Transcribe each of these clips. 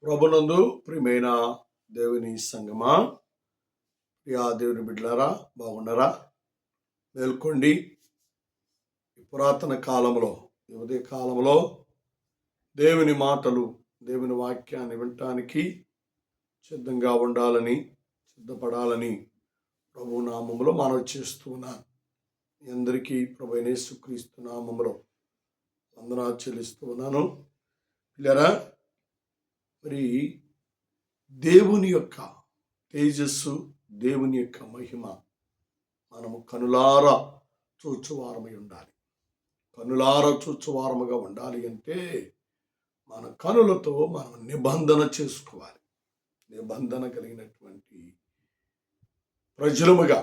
ప్రభునందు ప్రియమైన దేవుని సంగమా, ప్రియా దేవుని బిడ్డలారా, బాగున్నారా? మేల్కొండి. పురాతన కాలంలో, ఉదయ కాలంలో దేవుని మాటలు, దేవుని వాక్యాన్ని వినటానికి సిద్ధంగా ఉండాలని, సిద్ధపడాలని ప్రభు నామములో మనవి చేస్తూ ఉన్నాను. మీ అందరికీ ప్రభు అయిన యేసుక్రీస్తు నామములో వందనాలు చెల్లిస్తూ ఉన్నాను. పిల్లరా, మరి దేవుని యొక్క తేజస్సు, దేవుని యొక్క మహిమ మనము కనులారా చూచువారమై ఉండాలి. కనులారా చూచువారముగా ఉండాలి అంటే మన కనులతో మనం నిబంధన చేసుకోవాలి. నిబంధన కలిగినటువంటి ప్రజలముగా,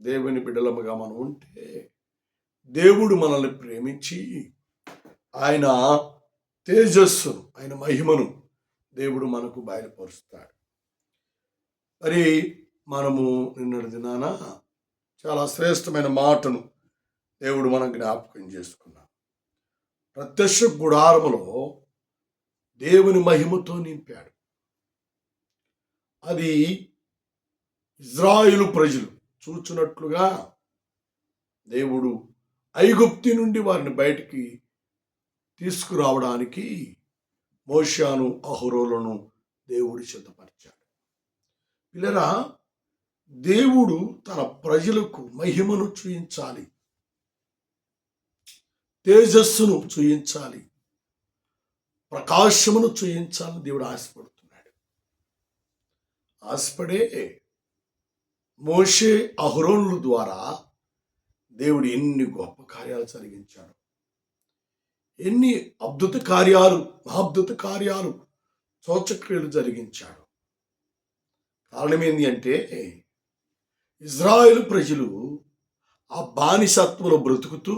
దేవుని బిడ్డలముగా మనం ఉంటే దేవుడు మనల్ని ప్రేమించి ఆయన తేజస్సును, ఆయన మహిమను దేవుడు మనకు బయలుపరుస్తాడు. మరి మనము నిన్నటి దినాన చాలా శ్రేష్టమైన మాటను దేవుడు మనం జ్ఞాపకం చేసుకున్నాం. ప్రత్యక్ష గుడారములో దేవుని మహిమతో నింపాడు. అది ఇజ్రాయేలు ప్రజలు చూచున్నట్లుగా దేవుడు ఐగుప్తు నుండి వారిని బయటికి తీసుకురావడానికి మోషేను, అహరోనులను దేవుడు సిద్ధపరిచాడు. పిల్లరా, దేవుడు తన ప్రజలకు మహిమను చూయించాలి, తేజస్సును చూయించాలి, ప్రకాశమును చూయించాలని దేవుడు ఆశపడుతున్నాడు. ఆశపడే మోషే, అహరోనుల ద్వారా దేవుడు ఎన్ని గొప్ప కార్యాలు జరిగించాడు, ఎన్ని అద్భుత కార్యాలు, మహాద్భుత కార్యాలు, సూచక్రియలు జరిగించాడు. కారణం ఏంటి అంటే ఇజ్రాయేలు ప్రజలు ఆ బానిసత్వంలో బ్రతుకుతూ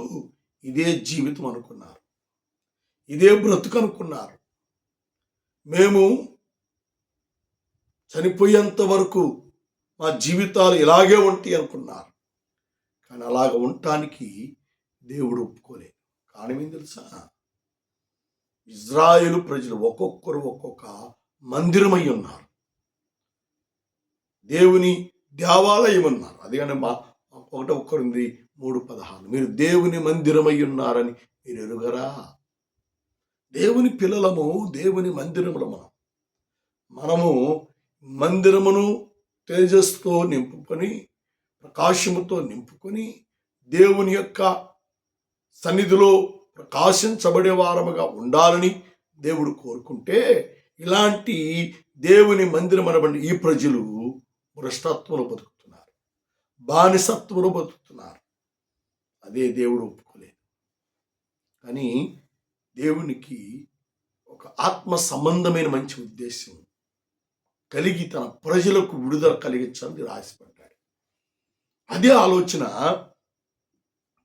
ఇదే జీవితం అనుకున్నారు, ఇదే బ్రతుకు అనుకున్నారు. మేము చనిపోయేంత వరకు మా జీవితాలు ఇలాగే ఉంటాయి అనుకున్నారు. కానీ అలాగ ఉండటానికి దేవుడు ఒప్పుకోలేదు. కారణం ఏం తెలుసా? ఇజ్రాయేలు ప్రజలు ఒక్కొక్కరు ఒక్కొక్క మందిరమై ఉన్నారు, దేవుని దేవాలయం ఉన్నారు. అదిగానే 1 కొరింథీ 3:16 మీరు దేవుని మందిరమై ఉన్నారని మీరు ఎరుగరా? దేవుని పిల్లలము, దేవుని మందిరములు మనము మందిరమును తేజస్సుతో నింపుకొని, ప్రకాశముతో నింపుకొని, దేవుని యొక్క సన్నిధిలో ప్రకాశించబడే వారముగా ఉండాలని దేవుడు కోరుకుంటే, ఇలాంటి దేవుని మందిరం అనబడి ఈ ప్రజలు భ్రష్టత్వంలో బతుకుతున్నారు, బానిసత్వంలో బతుకుతున్నారు. అదే దేవుడు ఒప్పుకోలేదు. కానీ దేవునికి ఒక ఆత్మ సంబంధమైన మంచి ఉద్దేశం కలిగి తన ప్రజలకు విడుదల కలిగించాలని ఆశపడ్డాడు. అదే ఆలోచన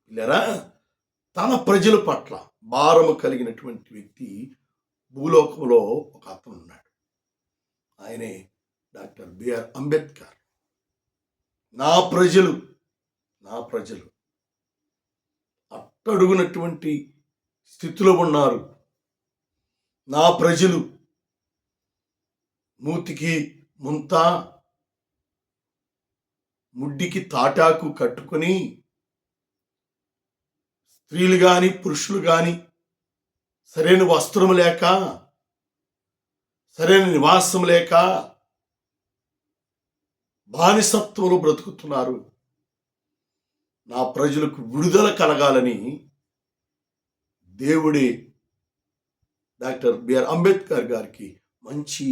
పిల్లరా, తన ప్రజల పట్ల భారము కలిగినటువంటి వ్యక్తి భూలోకంలో ఒక అతను ఉన్నాడు. ఆయనే డాక్టర్ బిఆర్ అంబేద్కర్. నా ప్రజలు అట్టడుగునటువంటి స్థితిలో ఉన్నారు. నా ప్రజలు మూతికి ముంత, ముడ్డికి తాటాకు కట్టుకొని, స్త్రీలు కానీ పురుషులు కానీ సరైన వస్త్రం లేక, సరైన నివాసం లేక బానిసత్వంలో బ్రతుకుతున్నారు. నా ప్రజలకు విడుదల కలగాలని దేవుడే డాక్టర్ బిఆర్ అంబేద్కర్ గారికి మంచి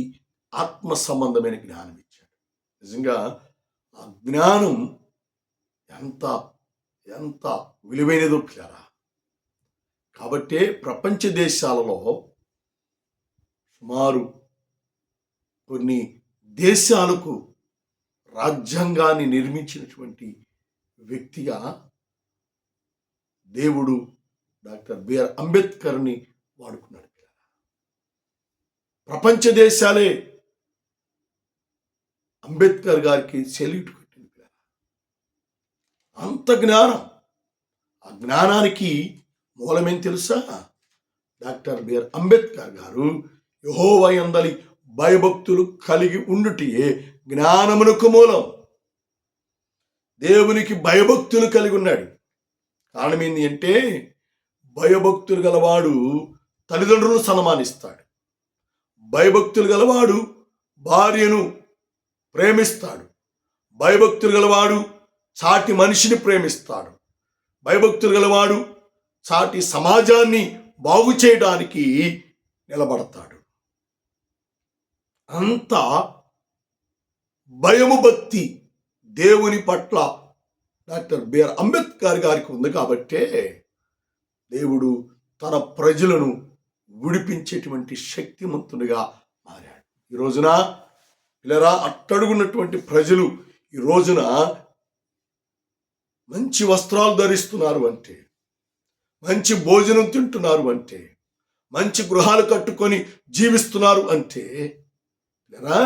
ఆత్మ సంబంధమైన జ్ఞానం ఇచ్చాడు. నిజంగా ఆ జ్ఞానం ఎంత ఎంత విలువైనదో పిల్లరా. కాబట్టే ప్రపంచ దేశాలలో సుమారు కొన్ని దేశాలకు రాజ్యాంగాన్ని నిర్మించినటువంటి వ్యక్తిగా దేవుడు డాక్టర్ బిఆర్ అంబేద్కర్ని వాడుకున్నాడు. ప్రపంచ దేశాలే అంబేద్కర్ గారికి సెల్యూట్ కొట్టింది. అంత జ్ఞానం. ఆ జ్ఞానానికి మూలమేం తెలుసా? డాక్టర్ బిఆర్ అంబేద్కర్ గారు యెహోవా యందలి భయభక్తులు కలిగి ఉండుటయే జ్ఞానమునకు మూలం. దేవునికి భయభక్తులు కలిగి ఉన్నాడు. కారణం ఏంటి అంటే భయభక్తులు గలవాడు తల్లిదండ్రులను సన్మానిస్తాడు. భయభక్తులు గలవాడు భార్యను ప్రేమిస్తాడు. భయభక్తులు గలవాడు సాటి మనిషిని ప్రేమిస్తాడు. భయభక్తులు గలవాడు సాటి సమాజాన్ని బాగు చేయడానికి నిలబడతాడు. అంత భయము భక్తి దేవుని పట్ల డాక్టర్ బిఆర్ అంబేద్కర్ గారికి ఉంది కాబట్టే దేవుడు తన ప్రజలను విడిపించేటువంటి శక్తిమంతునిగా మారాడు. ఈ రోజున పిల్లరా, అట్టడుగున్నటువంటి ప్రజలు ఈ రోజున మంచి వస్త్రాలు ధరిస్తున్నారు అంటే, మంచి భోజనం తింటున్నారు అంటే, మంచి గృహాలు కట్టుకొని జీవిస్తున్నారు అంటే పిల్లరా,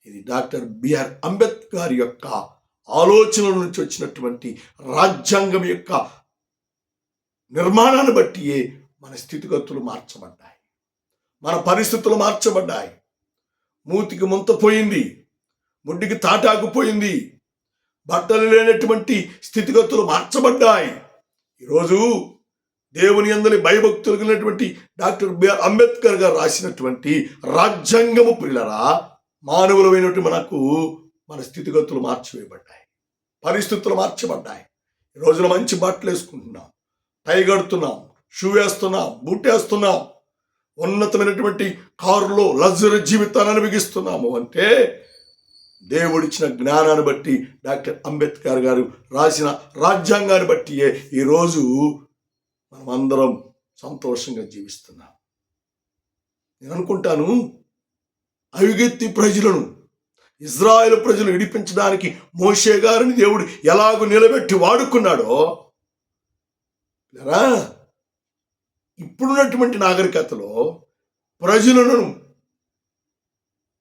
ఇది డాక్టర్ బిఆర్ అంబేద్కర్ యొక్క ఆలోచనల నుంచి వచ్చినటువంటి రాజ్యాంగం యొక్క నిర్మాణాన్ని బట్టియే మన స్థితిగతులు మార్చబడ్డాయి, మన పరిస్థితులు మార్చబడ్డాయి. మూతికి ముంత పోయింది, ముడ్డికి తాటాకుపోయింది, బట్టలు లేనటువంటి స్థితిగతులు మార్చబడ్డాయి. ఈరోజు దేవుని యందలి భయభక్తులు కలిగినటువంటి డాక్టర్ బిఆర్ అంబేద్కర్ గారు రాసినటువంటి రాజ్యాంగము పిల్లరా, మానవులమైనటువంటి మనకు మన స్థితిగతులు మార్చివేయబడ్డాయి, పరిస్థితులు మార్చబడ్డాయి. ఈ రోజున మంచి బట్టలు వేసుకుంటున్నాం, టై కడుతున్నాం, షూ వేస్తున్నాం, బూట్ వేస్తున్నాం, ఉన్నతమైనటువంటి కారులో లగ్జరీ జీవితాన్ని అనుభవిస్తున్నాము అంటే దేవుడిచ్చిన జ్ఞానాన్ని బట్టి, డాక్టర్ అంబేద్కర్ గారు రాసిన రాజ్యాంగాన్ని బట్టి ఈరోజు మనం అందరం సంతోషంగా జీవిస్తున్నాం. నేను అనుకుంటాను, ఐగుప్తు ప్రజలను ఇజ్రాయేలు ప్రజలు విడిపించడానికి మోషే గారిని దేవుడు ఎలాగో నిలబెట్టి వాడుకున్నాడో, ఇప్పుడున్నటువంటి నాగరికతలో ప్రజలను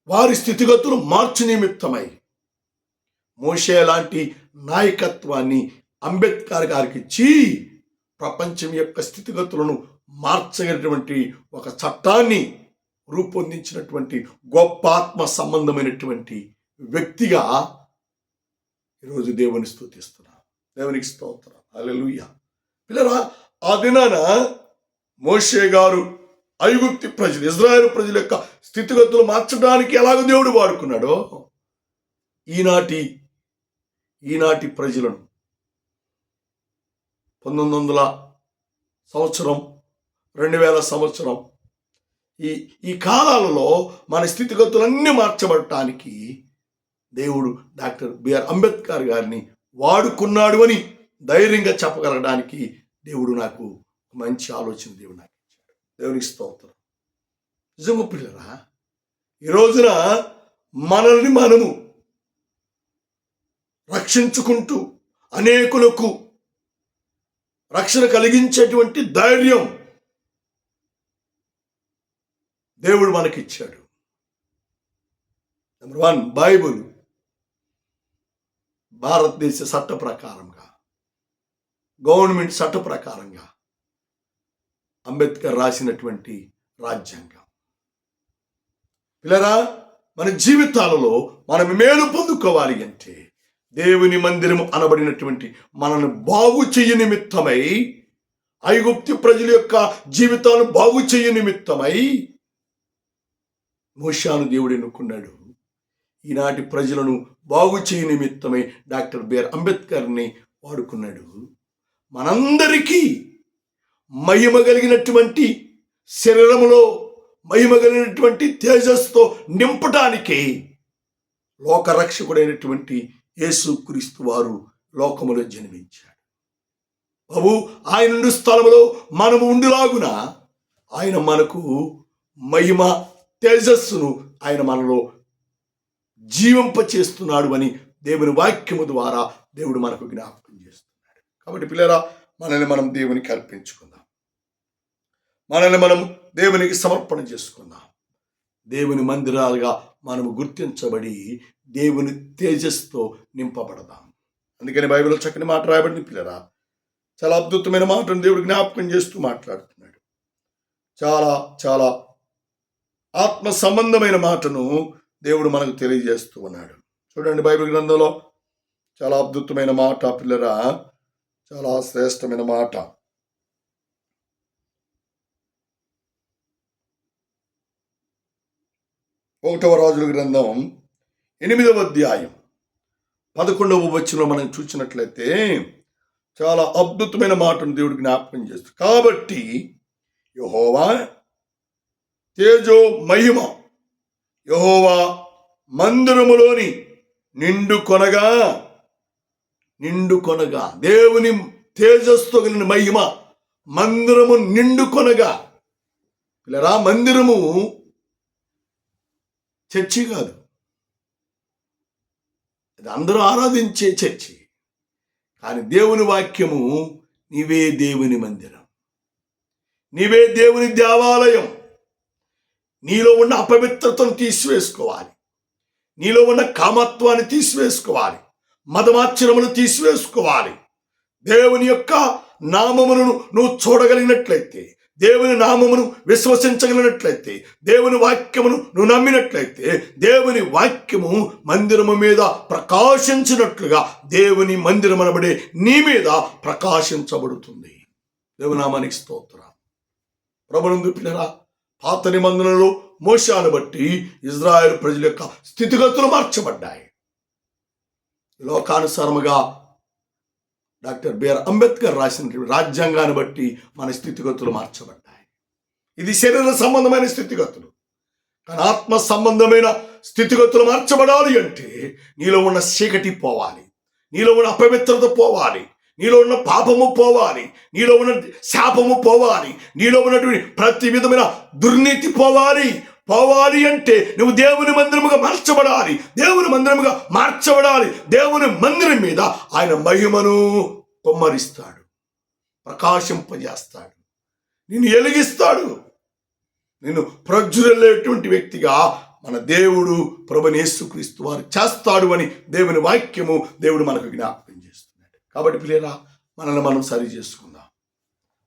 వారి స్థితిగతులు మార్చు నిమిత్తమై మోషే లాంటి నాయకత్వాన్ని అంబేద్కర్ గారికి ఇచ్చి ప్రపంచం యొక్క స్థితిగతులను మార్చగలిగినటువంటి ఒక చట్టాన్ని రూపొందించినటువంటి గొప్ప ఆత్మ సంబంధమైనటువంటి వ్యక్తిగా ఈరోజు దేవుని స్తుతిస్తున్నాం. దేవునికి స్తోత్రం, హల్లెలూయా. పిల్లరా, ఆ దినాన మోషే గారు ఐగుప్తు ప్రజలు, ఇజ్రాయేలు ప్రజల యొక్క స్థితిగతులు మార్చడానికి ఎలాగో దేవుడు వాడుకున్నాడో ఈనాటి ప్రజలను 1900 సంవత్సరం 2000 సంవత్సరం ఈ కాలాలలో మన స్థితిగతులన్నీ మార్చబడటానికి దేవుడు డాక్టర్ బిఆర్ అంబేద్కర్ గారిని వాడుకున్నాడు అని ధైర్యంగా చెప్పగలగడానికి దేవుడు నాకు మంచి ఆలోచన దేవుడు నాకు ఇచ్చాడు. దేవునికి స్తోత్రం. నిజంగా పిల్లరా, ఈ రోజున మనల్ని మనము రక్షించుకుంటూ అనేకులకు రక్షణ కలిగించేటువంటి ధైర్యం దేవుడు మనకిచ్చాడు. నెంబర్ 1, బైబుల్ భారతదేశ చట్ట ప్రకారంగా, గవర్నమెంట్ చట్ట ప్రకారంగా అంబేద్కర్ రాసినటువంటి రాజ్యాంగం. పిల్లరా, మన జీవితాలలో మనం మేలు పొందుకోవాలి అంటే దేవుని మందిరము అనబడినటువంటి మనల్ని బాగు చెయ్య నిమిత్తమై, ఐగుప్తు ప్రజల యొక్క జీవితాలను బాగు చెయ్య నిమిత్తమై మోషేను దేవుడు ఎన్నుకున్నాడు. ఈనాటి ప్రజలను బాగు చేయ నిమిత్తమై డాక్టర్ బిఆర్ అంబేద్కర్ని వాడుకున్నాడు. మనందరికీ మహిమ కలిగినటువంటి శరీరములో మహిమ కలిగినటువంటి తేజస్సుతో నింపటానికి లోకరక్షకుడైనటువంటి యేసుక్రీస్తు వారు లోకములో జన్మించాడు. బాబు, ఆయన ఉండు స్థలములో మనము ఉండులాగున ఆయన మనకు మహిమ తేజస్సును ఆయన మనలో జీవింపచేస్తున్నాడు అని దేవుని వాక్యము ద్వారా దేవుడు మనకు జ్ఞాపకం చేస్తున్నాడు. కాబట్టి పిల్లరా, మనల్ని మనం దేవునికి అర్పించుకుందాం, మనల్ని మనం దేవునికి సమర్పణ చేసుకుందాం. దేవుని మందిరాలుగా మనము గుర్తించబడి దేవుని తేజస్సుతో నింపబడదాం. అందుకని బైబిల్లో చక్కని మాట రాయబడింది పిల్లరా. చాలా అద్భుతమైన మాటను దేవుడు జ్ఞాపకం చేస్తూ మాట్లాడుతున్నాడు. చాలా చాలా ఆత్మ సంబంధమైన మాటను దేవుడు మనకు తెలియజేస్తూ ఉన్నాడు. చూడండి, బైబిల్ గ్రంథంలో చాలా అద్భుతమైన మాట పిల్లరా, చాలా శ్రేష్టమైన మాట. ఒకటవ రాజుల గ్రంథం 8వ అధ్యాయం 11వ వచనంలో మనం చూసినట్లయితే చాలా అద్భుతమైన మాటను దేవుడు జ్ఞాపకం చేస్తాడు. కాబట్టి యెహోవా తేజో మహిమ యెహోవా మందిరములోని నిండు కొనగా దేవుని తేజస్సుతో కలిగిన మహిమ మందిరము నిండు కొనగా. పిల్లరా, మందిరము చర్చి కాదు, అది అందరూ ఆరాధించే చర్చి. కానీ దేవుని వాక్యము నీవే దేవుని మందిరం, నీవే దేవుని దేవాలయం. నీలో ఉన్న అపవిత్రతను తీసివేసుకోవాలి, నీలో ఉన్న కామత్వాన్ని తీసివేసుకోవాలి, మదమాత్సరమును తీసివేసుకోవాలి. దేవుని యొక్క నామమును నువ్వు చూడగలిగినట్లయితే, దేవుని నామమును విశ్వసించగలిగినట్లయితే, దేవుని వాక్యమును నువ్వు నమ్మినట్లయితే, దేవుని వాక్యము మందిరము మీద ప్రకాశించినట్లుగా దేవుని మందిరం అనబడే నీ మీద ప్రకాశించబడుతుంది. దేవుని నామానికి స్తోత్రం. ప్రభునందు పిల్లరా, పాత నిబంధనలో మోషేను బట్టి ఇజ్రాయేల్ ప్రజల యొక్క స్థితిగతులు మార్చబడ్డాయి. లోకానుసారముగా డాక్టర్ బిఆర్ అంబేద్కర్ రాసిన రాజ్యాంగాన్ని బట్టి మన స్థితిగతులు మార్చబడ్డాయి. ఇది శరీర సంబంధమైన స్థితిగతులు. కానీ ఆత్మ సంబంధమైన స్థితిగతులు మార్చబడాలి అంటే నీలో ఉన్న చీకటి పోవాలి, నీలో ఉన్న అపవిత్రత పోవాలి, నీలో ఉన్న పాపము పోవాలి, నీలో ఉన్న శాపము పోవాలి, నీలో ఉన్నటువంటి ప్రతి విధమైన దుర్నీతి పోవాలి. అంటే నువ్వు దేవుని మందిరముగా మార్చబడాలి, దేవుని మందిరముగా మార్చబడాలి. దేవుని మందిరం మీద ఆయన మహిమను కొమ్మరిస్తాడు, ప్రకాశింపజేస్తాడు, నిన్ను ఎలిగిస్తాడు, నిన్ను ప్రజ్వరిల్లేటువంటి వ్యక్తిగా మన దేవుడు ప్రభువైన యేసుక్రీస్తు వారు చేస్తాడు అని దేవుని వాక్యము దేవుడు మనకు జ్ఞాపకం చేస్తున్నాడు. కాబట్టి ప్రియరా, మనల్ని మనం సరి చేసుకుందాం,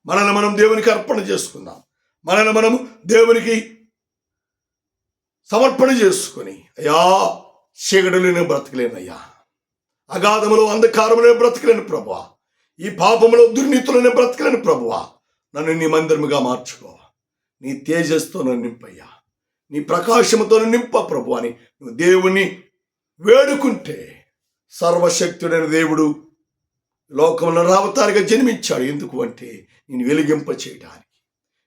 మనల్ని మనం దేవునికి అర్పణ చేసుకుందాం, మనల్ని మనము దేవునికి సమర్పణ చేసుకొని, అయ్యా చీకటిలో నేను బ్రతకలేను, అయ్యా అగాధములో అంధకారములో బ్రతకలేను ప్రభువా, ఈ పాపములో దుర్నీతిలో నేను బ్రతకలేను ప్రభువా, నన్ను నీ మందిరముగా మార్చుకో, నీ తేజస్తో నన్ను నింపయ్యా, నీ ప్రకాశముతో నింప ప్రభు అని నువ్వు దేవుని వేడుకుంటే, సర్వశక్తుడైన దేవుడు లోకంలో రావతారిగా జన్మించాడు. ఎందుకు అంటే నేను వెలిగింప చేయడానికి,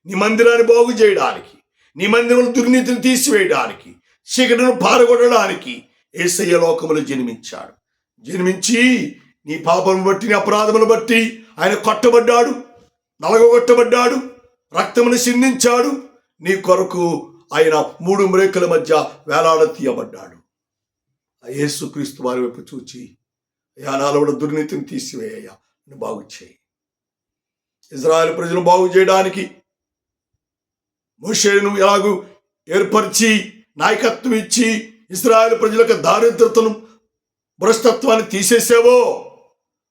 నీ మందిరాన్ని బాగు చేయడానికి, నీ మందిరంలో దుర్నీతిని తీసివేయడానికి, చీకటిని పారగొట్టడానికి యేసయ్య లోకములో జన్మించాడు. జన్మించి నీ పాపమును బట్టి, నీ అపరాధమును బట్టి ఆయన కొట్టబడ్డాడు, నలగొట్టబడ్డాడు, రక్తమును సిందించాడు. నీ కొరకు ఆయన 3 మ్రేకుల మధ్య వేలాడ తీయబడ్డాడు. ఆ యేసుక్రీస్తు వారి వైపు చూచి, అయ్యా నాలో ఉన్న దుర్నీతిని తీసివేయ్యా, నన్ను బాగు చేయి. ఇజ్రాయేల్ ప్రజలను బాగు చేయడానికి మోషేను ఎలాగూ ఏర్పరిచి నాయకత్వం ఇచ్చి ఇశ్రాయేలు ప్రజలకు దారిద్రతను, భ్రష్టత్వాన్ని తీసేసావో,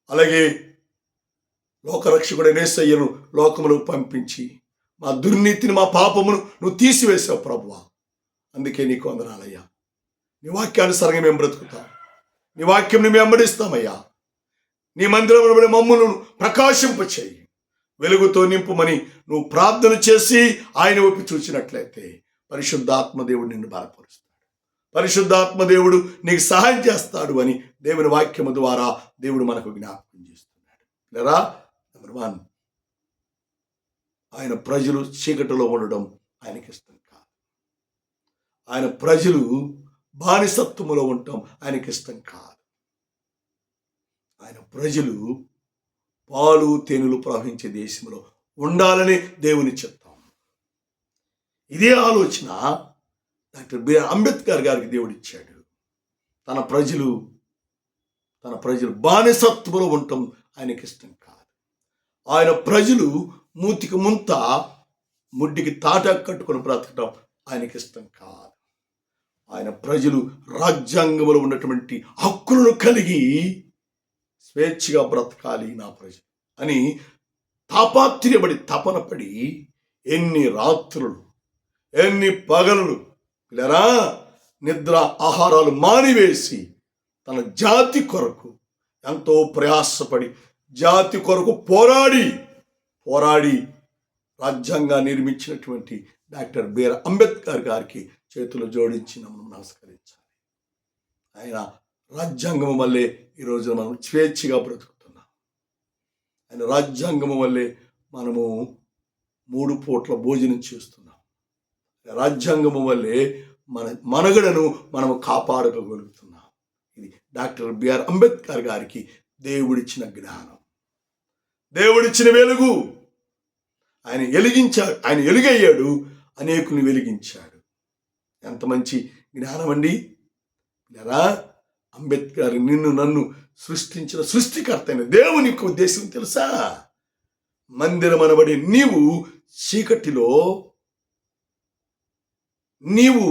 అలాగే లోకరక్షకుడైన యేసయ్యను లోకములకు పంపించి మా దుర్నీతిని, మా పాపమును నువ్వు తీసివేసావు ప్రభువా. అందుకే నీకు వందనాలయ్యా. నీ వాక్యానుసారంగా మేము బ్రతుకుతాం, నీ వాక్యం మేము వెంబడిస్తామయ్యా. నీ మందిరంలో మమ్ములను ప్రకాశింపచేయి, వెలుగుతో నింపుమని నువ్వు ప్రార్థన చేసి ఆయన వైపు చూసినట్లయితే పరిశుద్ధాత్మదేవుడు నిన్ను బలపరుస్తాడు, పరిశుద్ధాత్మదేవుడు నీకు సహాయం చేస్తాడు అని దేవుని వాక్యము ద్వారా దేవుడు మనకు జ్ఞాపకం చేస్తున్నాడు. లేరా, నెంబర్ 1, ఆయన ప్రజలు చీకటిలో ఉండడం ఆయనకి ఇష్టం కాదు. ఆయన ప్రజలు బానిసత్వములో ఉండటం ఆయనకి ఇష్టం కాదు. ఆయన ప్రజలు పాలు తేనెలు ప్రవహించే దేశంలో ఉండాలని దేవుని చిత్తం. ఇదే ఆలోచన డాక్టర్ బిఆర్ అంబేద్కర్ గారికి దేవుడు ఇచ్చాడు. తన ప్రజలు బానిసత్వంలో ఉండటం ఆయనకి ఇష్టం కాదు. ఆయన ప్రజలు మూతికి ముంత, ముడ్డికి తాట కట్టుకొని బ్రతకడం ఆయనకి ఇష్టం కాదు. ఆయన ప్రజలు రాజ్యాంగంలో ఉన్నటువంటి హక్కులను కలిగి స్వేచ్ఛగా బ్రతకాలి నా ప్రజలు అని తాపాత్ర్యపడి, తపనపడి ఎన్ని రాత్రులు, ఎన్ని పగలు పిల్లరా నిద్ర ఆహారాలు మానివేసి తన జాతి కొరకు ఎంతో ప్రయాసపడి జాతి కొరకు పోరాడి రాజ్యాంగాన్ని నిర్మించినటువంటి డాక్టర్ బిఆర్ అంబేద్కర్ గారికి చేతులు జోడించి మనం నమస్కరించాలి. ఆయన రాజ్యాంగం వల్లే ఈరోజు మనం స్వేచ్ఛగా బ్రతుకుతున్నాం. ఆయన రాజ్యాంగం వల్లే మనము 3 పూట్ల భోజనం చేస్తున్నాం. రాజ్యాంగం వల్లే మన మనుగడను మనము కాపాడుకోగలుగుతున్నాం. ఇది డాక్టర్ బిఆర్ అంబేద్కర్ గారికి దేవుడిచ్చిన జ్ఞానం, దేవుడిచ్చిన వెలుగు. ఆయన ఎలుగయ్యాడు, అనేకుల్ని వెలిగించాడు. ఎంత మంచి జ్ఞానం అండి. ఎలా అంబేద్కర్ నిన్ను నన్ను సృష్టించిన సృష్టికర్త అయిన దేవునికి ఉద్దేశం తెలుసా? మందిరం అనబడే నీవు చీకటిలో, నీవు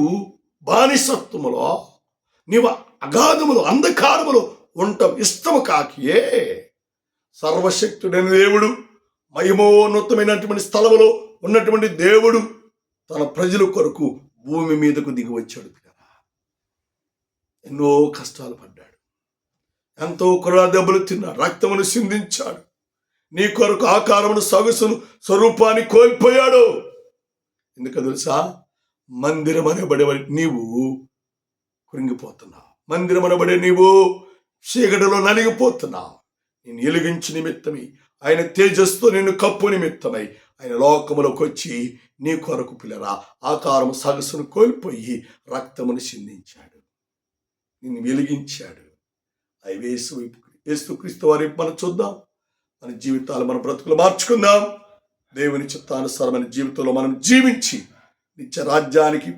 బానిసత్వములో, నీవు అగాధములో అంధకారములో ఉండటం ఇష్టము కాకియే సర్వశక్తుడైన దేవుడు, మహిమోన్నతమైనటువంటి స్థలములో ఉన్నటువంటి దేవుడు తన ప్రజల కొరకు భూమి మీదకు దిగి వచ్చాడు. ఎన్నో కష్టాలు పడ్డాడు, ఎంతో కొరడా దెబ్బలు తిన్నాడు, రక్తమును సిందించాడు. నీ కొరకు ఆకారమును, సొగసును, స్వరూపాన్ని కోల్పోయాడు. ఎందుకు తెలుసా? మందిరం అనబడే నీవు కృంగిపోతున్నావు. మందిరం అనబడే నీవు చీకటిలో నలిగిపోతున్నావు. నేను వెలిగించు నిమిత్తమై, ఆయన తేజస్తో నిన్ను కప్పు నిమిత్తమై ఆయన లోకములోకి వచ్చి నీ కొరకు పిల్లరా ఆకారము, సగసును కోల్పోయి రక్తమును సిందించాడు, నిన్ను వెలిగించాడు. అవి యేసుక్రీస్తు వారి మనం చూద్దాం. మన జీవితాలు, మన బ్రతుకులు మార్చుకుందాం. దేవుని చిత్తానుసారమైన జీవితంలో మనం జీవించి నిత్య రాజ్యానికి,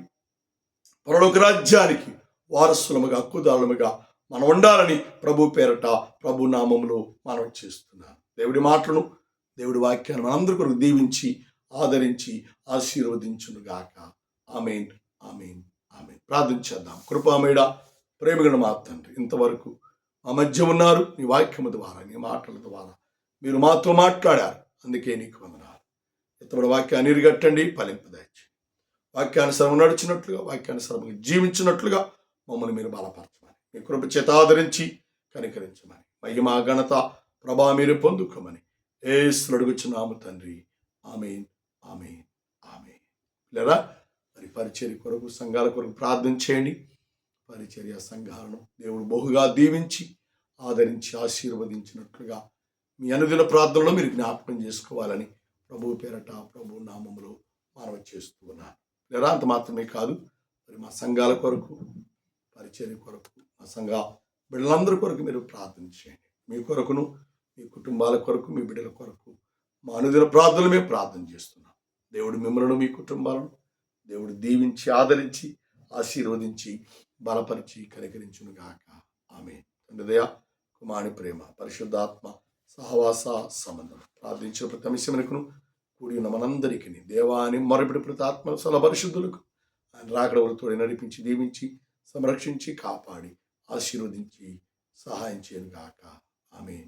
పరలోక రాజ్యానికి వారసులముగా, హక్కుదారులముగా మనం ఉండాలని ప్రభు పేరట, ప్రభు నామములో మనం చేస్తున్నాం. దేవుడి మాటలను, దేవుడి వాక్యాన్ని మనందరి కొరకు దీవించి, ఆదరించి, ఆశీర్వదించునుగాక. ఆమేన్, ఆమేన్, ఆమేన్. ప్రార్థన చేద్దాం. కృపామేడ, ప్రేమగణ మా తండ్రి, ఇంతవరకు మా మధ్య ఉన్నారు. నీ వాక్యము ద్వారా, నీ మాటల ద్వారా మీరు మాతో మాట్లాడారు. అందుకే నీకు వందనాలు. ఇతడు వాక్యాన్ని ఇరుగట్టండి, ఫలింపదయచి వాక్యానుసరం నడిచినట్లుగా, వాక్యానుసరంగా జీవించినట్లుగా మమ్మల్ని మీరు బలపరచమని, మీ కృప చేత ఆదరించి కనికరించమని, మహిమ ఘనత ప్రభా మీరు పొందుకోమని యేసును అడుగుచున్నాము తండ్రి. ఆమేన్, ఆమేన్, ఆమేన్. లేదా మరి పరిచర్య కొరకు, సంఘాల కొరకు ప్రార్థన చేయండి. పరిచర్య సంఘాలను దేవుడు బహుగా దీవించి, ఆదరించి, ఆశీర్వదించినట్లుగా మీ అనుదిన ప్రార్థనలో మీరు జ్ఞాపకం చేసుకోవాలని ప్రభు పేరట, ప్రభు నామములో మనవి చేస్తూ ఉన్నాను. లేదా అంత మాత్రమే కాదు, మరి మా సంఘాల కొరకు, పరిచర్య కొరకు, మా సంఘ బిడ్డలందరి కొరకు మీరు ప్రార్థన చేయండి. మీ కొరకును, మీ కుటుంబాల కొరకు, మీ బిడ్డల కొరకు మా అనుదిన ప్రార్థనలు మేము ప్రార్థన చేస్తున్నాం. దేవుడు మిమ్మల్ని, మీ కుటుంబాలను దేవుడు దీవించి, ఆదరించి, ఆశీర్వదించి, బలపరిచి, కనికరించును గాక. ఆమేన్. తండ్రి దయ, కుమారుని ప్రేమ, పరిశుద్ధాత్మ సహవాస సంబంధం ప్రార్థించిన ప్రతి అంశమునకును కూడి ఉన్న మనందరికీ దేవాని మొరపెడి ప్రతి ఆత్మ సల పరిశుద్ధులకు ఆయన రాకడ తోడి నడిపించి, దీవించి, సంరక్షించి, కాపాడి, ఆశీర్వదించి, సహాయం చేయను గాక. ఆమేన్.